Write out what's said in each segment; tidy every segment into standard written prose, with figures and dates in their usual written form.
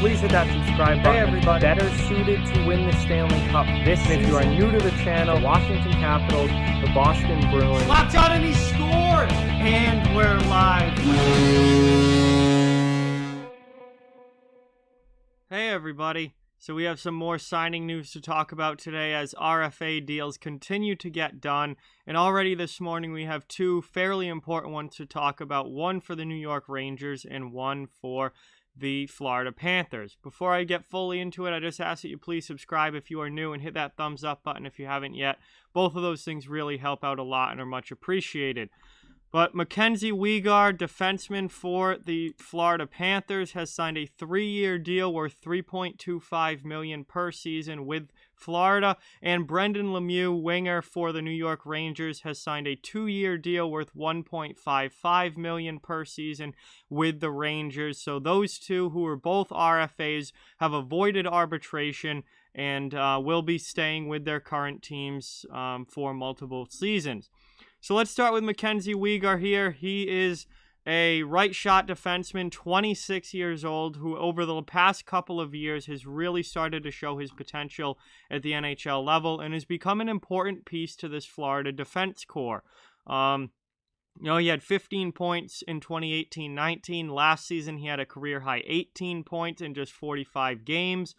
please hit that subscribe button. Hey everybody, better suited to win the Stanley Cup this season. If you are new to the channel, Washington Capitals, the Boston Bruins. Locked on and he scored! And we're live. Hey everybody. So we have some more signing news to talk about today as RFA deals continue to get done. And already this morning we have two fairly important ones to talk about. One for the New York Rangers and one for the Florida Panthers. Before I get fully into it, I just ask that you please subscribe if you are new and hit that thumbs up button if you haven't yet. Both of those things really help out a lot and are much appreciated. But MacKenzie Weegar, defenseman for the Florida Panthers, has signed a 3-year deal worth $3.25 million per season with Florida. And Brendan Lemieux, winger for the New York Rangers, has signed a 2-year deal worth $1.55 million per season with the Rangers. So those two, who are both RFAs, have avoided arbitration and will be staying with their current teams for multiple seasons. So let's start with MacKenzie Weegar here. He is a right shot defenseman, 26 years old, who over the past couple of years has really started to show his potential at the NHL level and has become an important piece to this Florida defense core. He had 15 points in 2018-19. Last season, he had a career-high 18 points in just 45 games.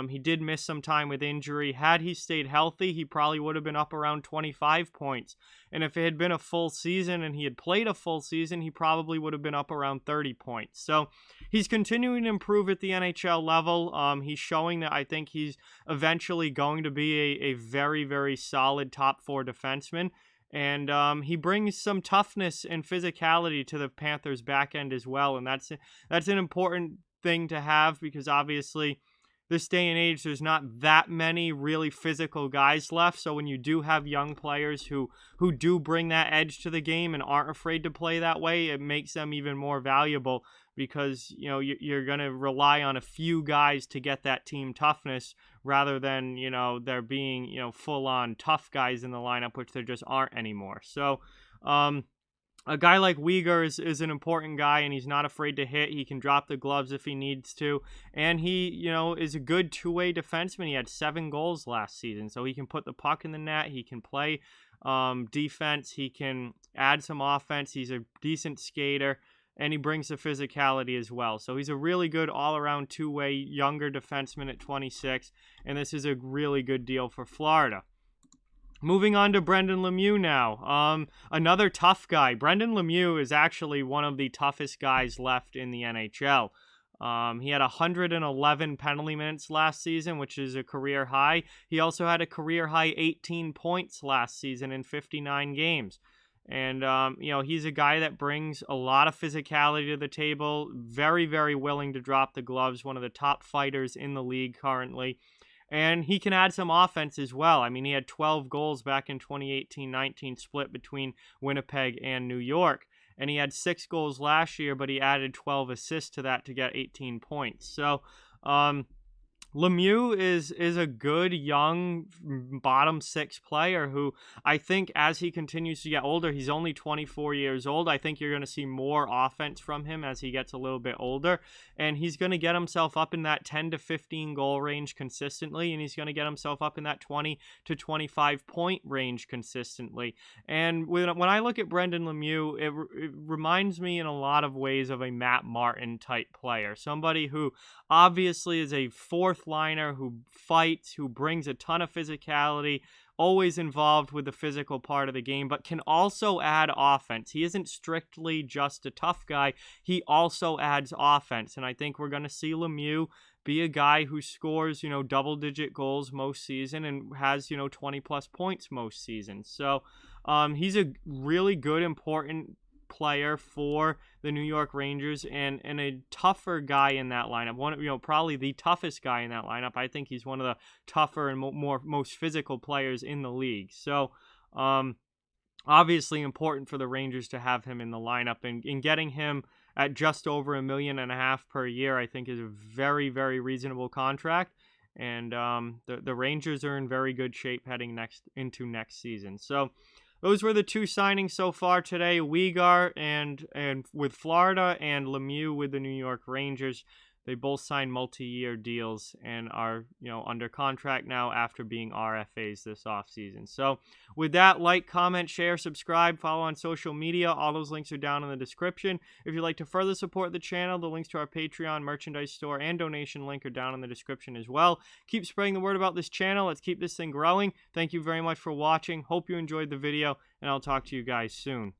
He did miss some time with injury. Had he stayed healthy, he probably would have been up around 25 points. And if it had been a full season and he had played a full season, he probably would have been up around 30 points. So he's continuing to improve at the NHL level. He's showing that I think he's eventually going to be a very, very solid top 4 defenseman. And he brings some toughness and physicality to the Panthers' back end as well. And that's an important thing to have because obviously this day and age, there's not that many really physical guys left. So when you do have young players who do bring that edge to the game and aren't afraid to play that way, it makes them even more valuable because, you're going to rely on a few guys to get that team toughness rather than, there being, full-on tough guys in the lineup, which there just aren't anymore. So, a guy like Weegar is an important guy, and he's not afraid to hit. He can drop the gloves if he needs to. And he, is a good two-way defenseman. He had 7 goals last season, so he can put the puck in the net. He can play defense. He can add some offense. He's a decent skater, and he brings the physicality as well. So he's a really good all-around two-way younger defenseman at 26, and this is a really good deal for Florida. Moving on to Brendan Lemieux now. Another tough guy. Brendan Lemieux is actually one of the toughest guys left in the NHL. He had 111 penalty minutes last season, which is a career high. He also had a career high 18 points last season in 59 games. And, he's a guy that brings a lot of physicality to the table. Very, very willing to drop the gloves. One of the top fighters in the league currently. And he can add some offense as well. I mean, he had 12 goals back in 2018-19 split between Winnipeg and New York. And he had 6 goals last year, but he added 12 assists to that to get 18 points. So, Lemieux is a good young bottom 6 player who I think as he continues to get older, he's only 24 years old. I think you're going to see more offense from him as he gets a little bit older. And he's going to get himself up in that 10 to 15 goal range consistently. And he's going to get himself up in that 20 to 25 point range consistently. And when I look at Brendan Lemieux, it reminds me in a lot of ways of a Matt Martin type player. Somebody who obviously is a fourth liner who fights, who brings a ton of physicality, always involved with the physical part of the game, but can also add offense. He isn't strictly just a tough guy. He also adds offense. And I think we're going to see Lemieux be a guy who scores, double-digit goals most season and has, 20-plus points most seasons. So he's a really good, important player for the New York Rangers and a tougher guy in that lineup. Probably the toughest guy in that lineup. I think he's one of the tougher and most physical players in the league. So, obviously important for the Rangers to have him in the lineup, and getting him at just over $1.5 million per year, I think is a very, very reasonable contract. And the Rangers are in very good shape heading into next season. So those were the two signings so far today: Weegar and with Florida, and Lemieux with the New York Rangers. They both signed multi-year deals and are, under contract now after being RFAs this offseason. So with that, like, comment, share, subscribe, follow on social media. All those links are down in the description. If you'd like to further support the channel, the links to our Patreon, merchandise store, and donation link are down in the description as well. Keep spreading the word about this channel. Let's keep this thing growing. Thank you very much for watching. Hope you enjoyed the video, and I'll talk to you guys soon.